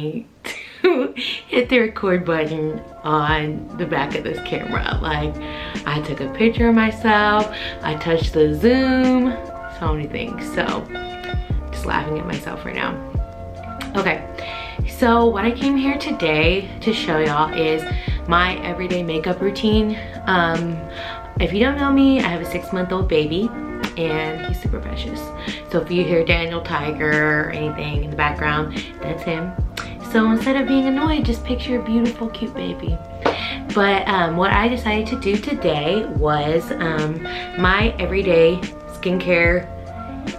me to hit the record button on the back of this camera. Like, I took a picture of myself, I touched the zoom, so many things. So, just laughing at myself right now. Okay, so what I came here today to show y'all is my everyday makeup routine. If you don't know me, I have a 6-month-old baby and he's super precious. So if you hear Daniel Tiger or anything in the background, that's him. So instead of being annoyed, just picture a beautiful, cute baby. But what I decided to do today was my everyday skincare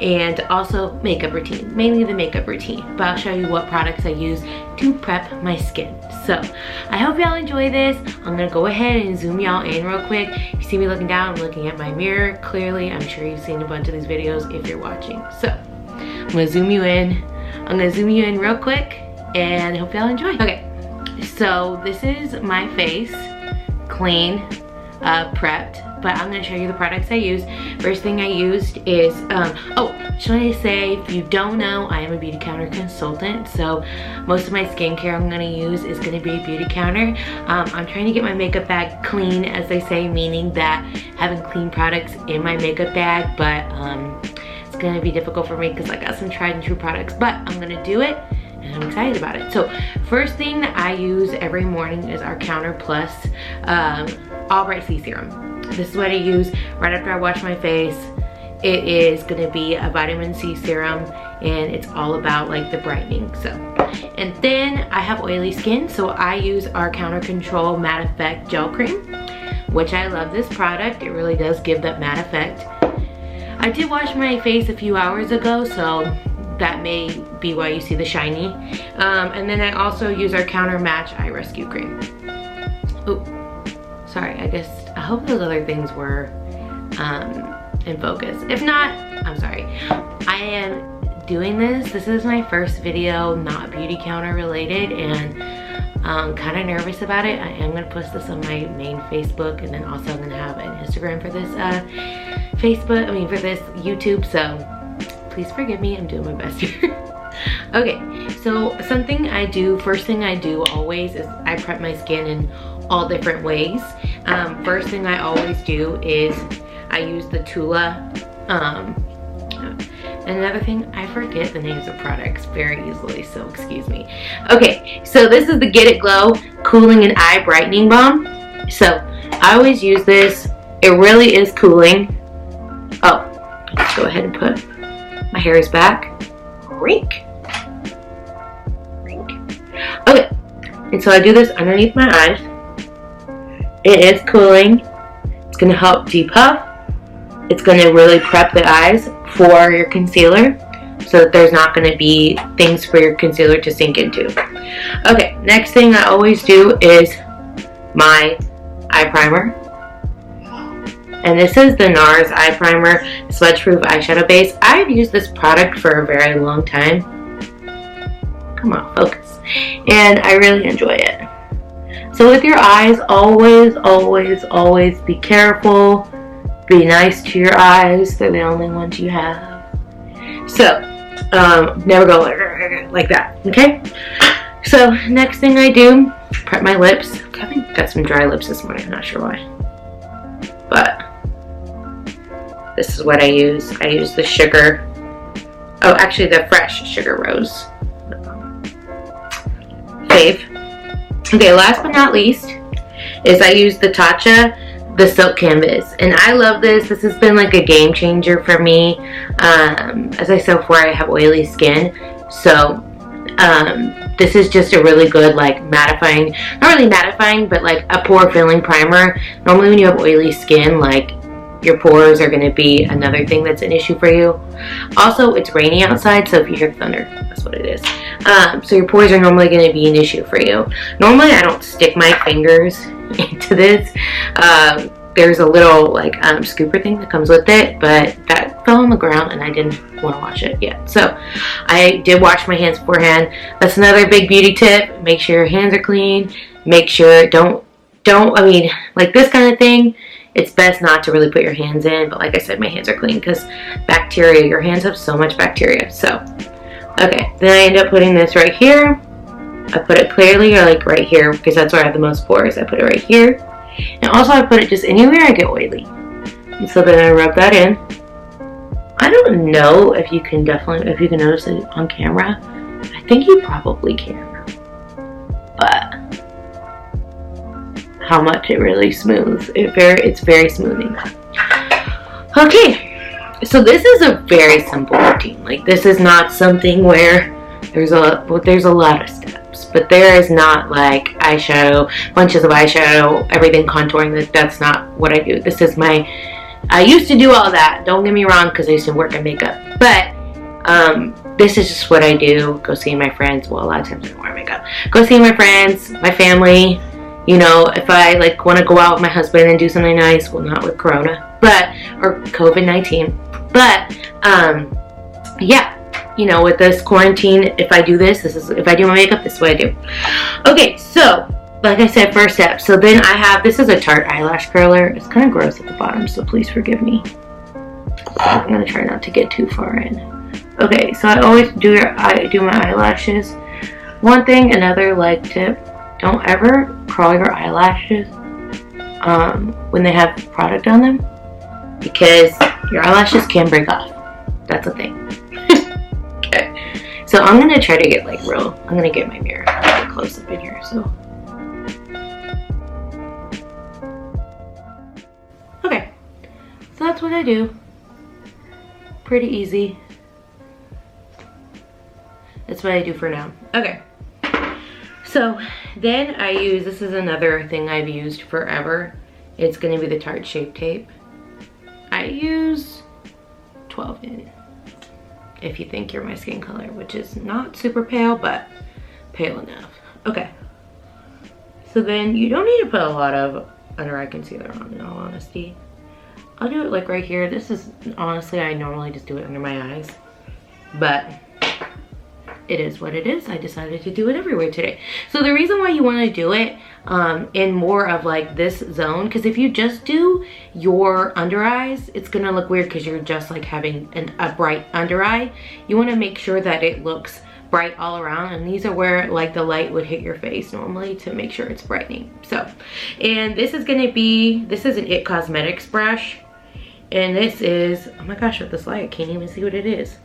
and also makeup routine, mainly the makeup routine, but I'll show you what products I use to prep my skin. So I hope y'all enjoy this. I'm gonna go ahead and zoom y'all in real quick. You see me looking down, I'm looking at my mirror. Clearly, I'm sure you've seen a bunch of these videos if you're watching. So I'm gonna zoom you in. I'm gonna zoom you in real quick and I hope y'all enjoy. Okay, so this is my face, clean, prepped. But I'm gonna show you the products I use. First thing I used is, just wanted to say, if you don't know, I am a Beautycounter consultant. So most of my skincare I'm gonna use is gonna be Beautycounter. I'm trying to get my makeup bag clean, as they say, meaning that having clean products in my makeup bag, but it's gonna be difficult for me because I got some tried and true products, but I'm gonna do it and I'm excited about it. So first thing that I use every morning is our Counter Plus All Bright C Serum. This is what I use right after I wash my face. It is gonna be a vitamin C serum and it's all about like the brightening. So, and then I have oily skin, so I use our Countercontrol Matte Effect Gel Cream, which I love this product. It really does give that matte effect. I did wash my face a few hours ago, so that may be why you see the shiny. And then I also use our Countermatch Eye Rescue Cream. Oh, sorry, I hope those other things were in focus. If not, I'm sorry. I am doing this. This is my first video not Beautycounter related, and I'm kind of nervous about it. I am gonna post this on my main Facebook, and then also I'm gonna have an Instagram for this for this YouTube, so please forgive me, I'm doing my best here. Okay, so something I do, first thing I do always is I prep my skin in all different ways. First thing I always do is I use the Tula. Another thing, I forget the names of products very easily, so excuse me. Okay, so this is the Get It Glow Cooling and Eye Brightening Balm. So I always use this. It really is cooling. Oh, let's go ahead and put my hair is back. Rink. Okay, and so I do this underneath my eyes. It is cooling. It's gonna help depuff. It's gonna really prep the eyes for your concealer so that there's not gonna be things for your concealer to sink into. Okay, next thing I always do is my eye primer. And this is the Nars Eye Primer Smudge Proof Eyeshadow Base. I've used this product for a very long time. Come on, focus. And I really enjoy it. So with your eyes, always, always, always be careful. Be nice to your eyes. They're the only ones you have. So, never go like that, okay? So, next thing I do, prep my lips. I've got some dry lips this morning, I'm not sure why. But, this is what I use. I use the sugar. Oh, actually the fresh Sugar Rose fave. Okay, last but not least is I use the Tatcha, the Silk Canvas. And I love this. This has been like a game changer for me. As I said before, I have oily skin. So this is just a really good like mattifying, not really mattifying, but like a pore filling primer. Normally when you have oily skin, like your pores are going to be another thing that's an issue for you. Also, it's rainy outside, so if you hear thunder, that's what it is. So your pores are normally going to be an issue for you. Normally, I don't stick my fingers into this. There's a little like scooper thing that comes with it, but that fell on the ground and I didn't want to wash it yet. So I did wash my hands beforehand. That's another big beauty tip. Make sure your hands are clean. Make sure I mean, like this kind of thing, it's best not to really put your hands in, but like I said, my hands are clean because bacteria, your hands have so much bacteria. So, okay, then I end up putting this right here. I put it clearly or like right here because that's where I have the most pores. I put it right here. And also I put it just anywhere I get oily. And so then I rub that in. I don't know if you can notice it on camera. I think you probably can. But how much it really smooths. It's very smoothing. Okay, so this is a very simple routine. Like, this is not something where there's a lot of steps, but there is not like eyeshadow, bunches of eyeshadow, everything contouring. That's not what I do. This is I used to do all that, don't get me wrong, because I used to work in makeup, but this is just what I do. Go see my friends. Well, a lot of times I don't wear makeup. Go see my friends, my family. You know, if I like want to go out with my husband and do something nice, well, not with Corona, or COVID-19, but yeah, you know, with this quarantine, if I do if I do my makeup, this is what I do. Okay, so like I said, first step. So then this is a Tarte eyelash curler. It's kind of gross at the bottom, so please forgive me. I'm gonna try not to get too far in. Okay, so I always do my eyelashes. One thing, another like tip, don't ever curl your eyelashes when they have product on them, because your eyelashes can break off. That's a thing. Okay, so I'm gonna try to get I'm gonna get my mirror close up in here. So okay, so that's what I do. Pretty easy. That's what I do for now. Okay. So then this is another thing I've used forever. It's gonna be the Tarte Shape Tape. I use 12 in, if you think you're my skin color, which is not super pale, but pale enough. Okay. So then you don't need to put a lot of under eye concealer on, in all honesty. I'll do it like right here. This is, honestly, I normally just do it under my eyes, but it is what it is. I decided to do it everywhere today. So the reason why you want to do it in more of like this zone, because if you just do your under eyes, it's gonna look weird because you're just like having a bright under eye. You want to make sure that it looks bright all around, and these are where like the light would hit your face normally to make sure it's brightening. So, and this is an ItCosmestics brush, and this is, oh my gosh, with this light I can't even see what it is.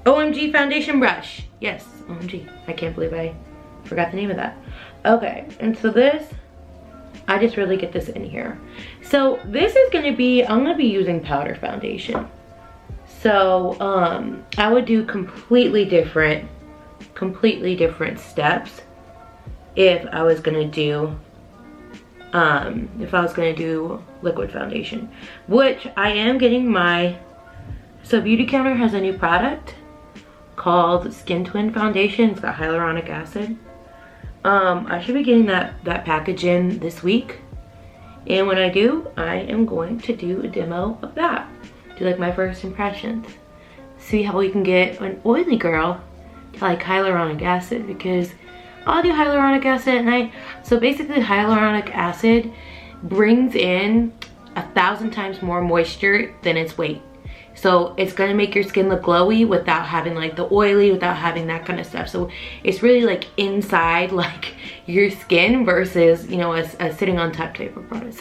OMG foundation brush. Yes, OMG. I can't believe I forgot the name of that. Okay, and so I just really get this in here. So this is gonna be, I'm gonna be using powder foundation. So I would do completely different steps if I was gonna do liquid foundation, which I am getting so Beautycounter has a new product called Skin Twin Foundation. It's got hyaluronic acid. I should be getting that package in this week, and when I do, I am going to do a demo of that. Do like my first impressions. See how we can get an oily girl to like hyaluronic acid, because I'll do hyaluronic acid at night. So basically hyaluronic acid brings in 1,000 times more moisture than its weight. So it's gonna make your skin look glowy without having like the oily, without having that kind of stuff. So it's really like inside like your skin versus, you know, a sitting on top type of product.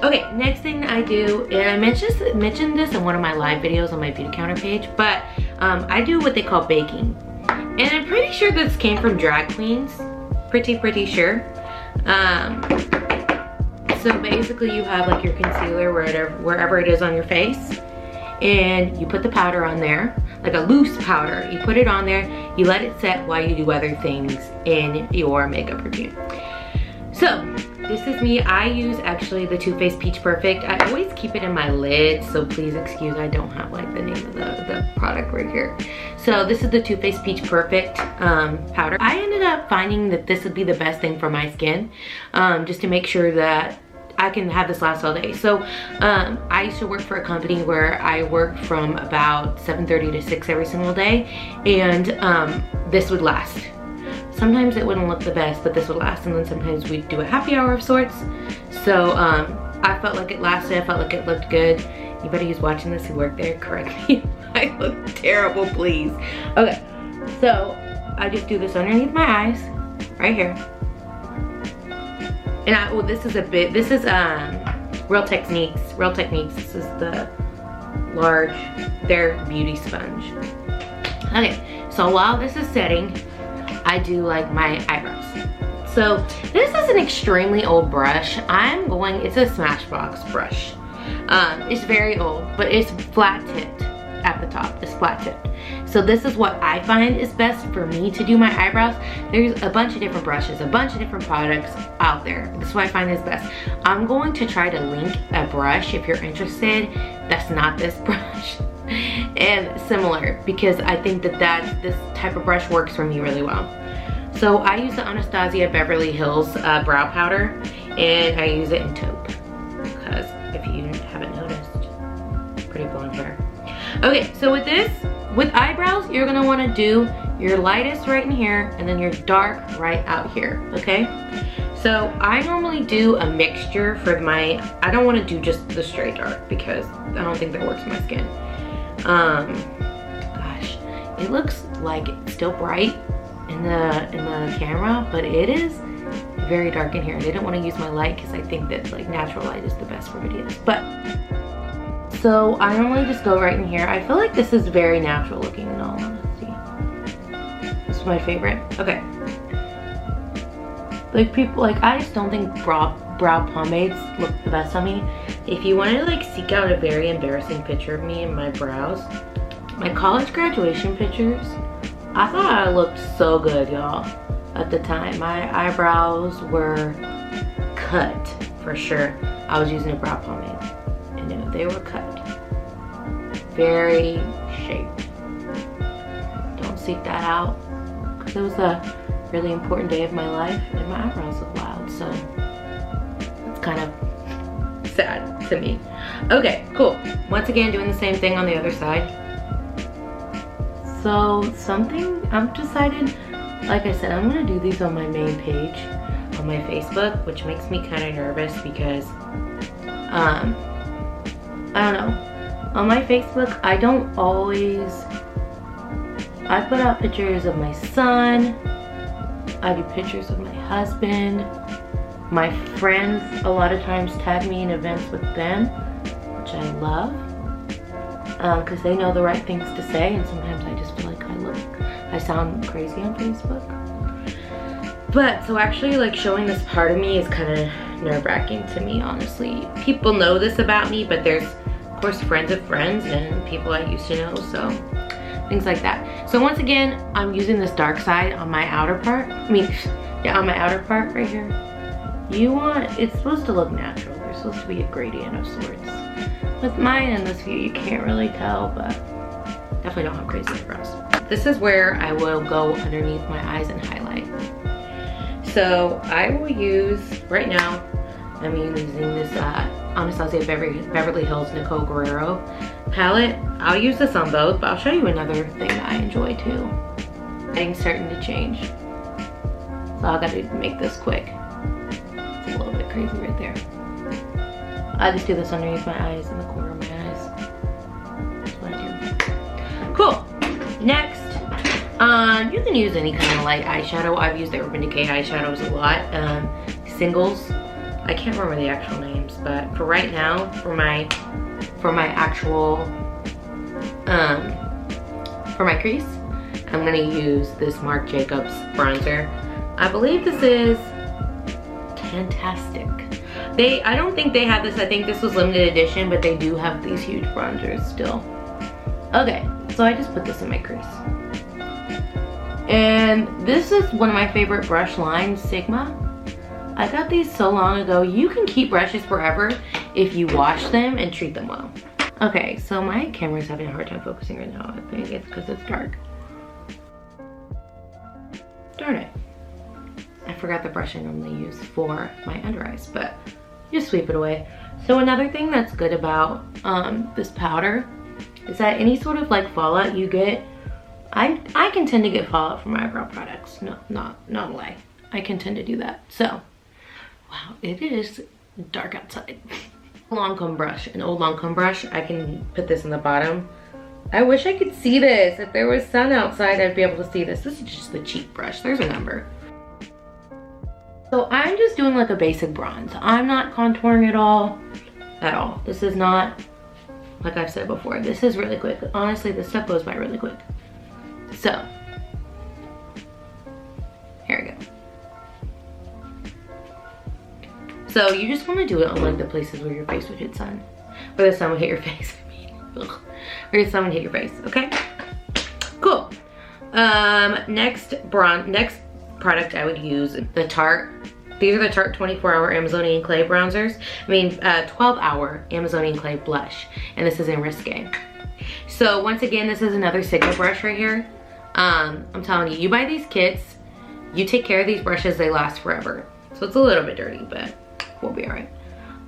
Okay, next thing I do, and I mentioned this in one of my live videos on my Beautycounter page, but I do what they call baking. And I'm pretty sure this came from drag queens. Pretty sure. So basically you have like your concealer wherever it is on your face, and you put the powder on there, like a loose powder. You put it on there, you let it set while you do other things in your makeup routine. So this is me. I use actually the Too Faced Peach Perfect. I always keep it in my lid, so please excuse, I don't have like the name of the product right here. So this is the Too Faced Peach Perfect powder. I ended up finding that this would be the best thing for my skin, just to make sure that I can have this last all day. So I used to work for a company where I worked from about 7:30 to 6 every single day, and this would last. Sometimes it wouldn't look the best, but this would last, and then sometimes we'd do a happy hour of sorts. So I felt like it lasted, I felt like it looked good. Anybody who's watching this who worked there, correct me if terrible, please. Okay, so I just do this underneath my eyes, right here. And well, this is Real Techniques. This is the large, their beauty sponge. Okay, so while this is setting, I do like my eyebrows. So this is an extremely old brush. It's a Smashbox brush. It's very old, but it's flat tipped at the top. It's flat tipped. So this is what I find is best for me to do my eyebrows. There's a bunch of different brushes, a bunch of different products out there. This is what I find is best. I'm going to try to link a brush if you're interested that's not this brush and similar, because I think that this type of brush works for me really well. So I use the Anastasia Beverly Hills brow powder, and I use it in taupe, because if you haven't noticed, pretty blonde hair. Okay, so with eyebrows, you're gonna wanna do your lightest right in here, and then your dark right out here, okay? So I normally do a mixture for I don't wanna do just the straight dark, because I don't think that works for my skin. Gosh, it looks like it's still bright in the camera, but it is very dark in here. I didn't want to use my light because I think that like natural light is the best for videos. But so I normally just go right in here. I feel like this is very natural looking in all honesty. This is my favorite. Okay. Like I just don't think brow pomades look the best on me. If you want to like seek out a very embarrassing picture of me and my brows, my college graduation pictures, I thought I looked so good, y'all, at the time. My eyebrows were cut, for sure. I was using a brow pomade, and they were cut. Very shaped. Don't seek that out, because it was a really important day of my life, and my eyebrows look wild, so it's kind of sad to me. Okay, cool. Once again, doing the same thing on the other side. So I've decided, like I said, I'm gonna do these on my main page on my Facebook, which makes me kind of nervous because, I don't know. On my Facebook, I don't always, I put out pictures of my son, I do pictures of my husband, my friends a lot of times tag me in events with them, which I love. Because they know the right things to say, and sometimes I just feel like I sound crazy on Facebook. But so actually like showing this part of me is kind of nerve-wracking to me, honestly. People know this about me, but there's of course friends of friends and people I used to know, so things like that. So once again, I'm using this dark side on my outer part. On my outer part right here. It's supposed to look natural. There's supposed to be a gradient of sorts. With mine in this view, you can't really tell, but definitely don't have crazy eyebrows. This is where I will go underneath my eyes and highlight. So I will use, right now, I'm using this Anastasia Beverly Hills Nicole Guerriero palette. I'll use this on both, but I'll show you another thing that I enjoy too. Lighting's starting to change. So I gotta make this quick. It's a little bit crazy right there. I just do this underneath my eyes, in the corner of my eyes. That's what I do. Cool. Next, you can use any kind of light eyeshadow. I've used the Urban Decay eyeshadows a lot. Singles. I can't remember the actual names, but for right now, for my actual, for my crease, I'm gonna use this Marc Jacobs bronzer. I believe this is Tastic. I don't think they have this. I think this was limited edition, but they do have these huge bronzers still. Okay, so I just put this in my crease. And this is one of my favorite brush lines, Sigma. I got these so long ago. You can keep brushes forever if you wash them and treat them well. Okay, so my camera's having a hard time focusing right now. I think it's because it's dark. Darn it. I forgot the brush I normally use for my under eyes, but just sweep it away. So another thing that's good about this powder is that any sort of like fallout you get, I can tend to get fallout from eyebrow products. No, not a lie. I can tend to do that. So, wow, it is dark outside. Lacome brush, an old Lacome brush. I can put this in the bottom I wish I could see this. If there was sun outside, I'd be able to see this. This is just the cheek brush. There's a number. So I'm just doing like a basic bronze. I'm not contouring at all. This is not, like I've said before, this is really quick. Honestly, this stuff goes by really quick. So, here we go. So you just want to do it on like the places where your face would hit sun. Where the sun would hit your face. Where the sun would hit your face, okay? Cool. Next product I would use, the Tarte. These are the Tarte 24-hour Amazonian Clay bronzers. 12-hour Amazonian Clay blush. And this is in Risque. So once again, this is another Sigma brush right here. I'm telling you, you buy these kits, you take care of these brushes, they last forever. So it's a little bit dirty, but we'll be all right.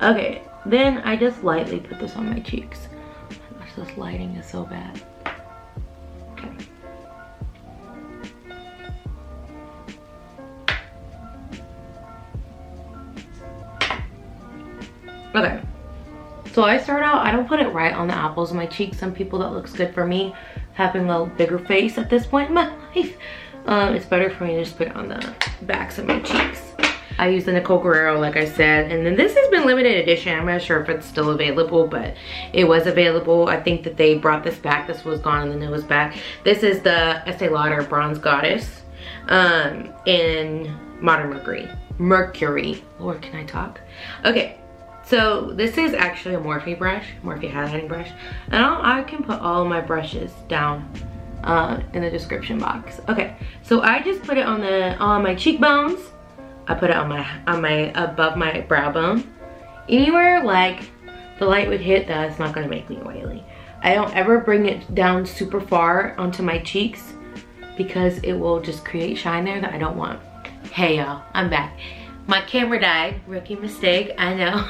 Okay, then I just lightly put this on my cheeks. Oh my gosh, this lighting is so bad. Okay. Okay, so I start out, I don't put it right on the apples of my cheeks. Some people, that looks good for me, having a bigger face at this point in my life. It's better for me to just put it on the backs of my cheeks. I use the Nicole Guerriero, like I said, and then this has been limited edition. I'm not sure if it's still available, but it was available. I think that they brought this back. This was gone and then it was back. This is the Estee Lauder Bronze Goddess in Modern Mercury. Lord, can I talk? Okay. So this is actually a Morphe brush, Morphe highlighting brush. And I can put all my brushes down in the description box. Okay, so I just put it on my cheekbones. I put it on my above my brow bone. Anywhere like the light would hit, that's not gonna make me oily. I don't ever bring it down super far onto my cheeks because it will just create shine there that I don't want. Hey y'all, I'm back. My camera died, rookie mistake, I know.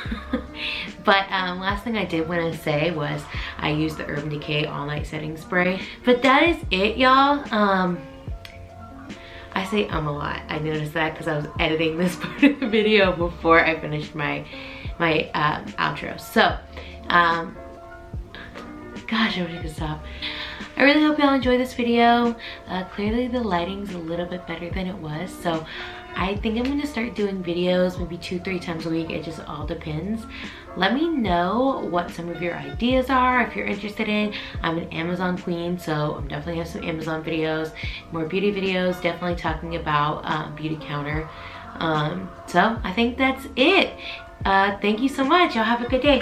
But last thing I did want to say was I used the Urban Decay All Night Setting Spray. But that is it, y'all. I say a lot. I noticed that because I was editing this part of the video before I finished my outro. So, gosh, I wish I could stop. I really hope y'all enjoyed this video. Clearly the lighting's a little bit better than it was, so I think I'm gonna start doing videos maybe 2-3 times a week. It just all depends. Let me know what some of your ideas are if you're interested in. I'm an Amazon queen, so I'm definitely have some Amazon videos, more beauty videos, definitely talking about Beautycounter. So I think that's it. Thank you so much. Y'all have a good day.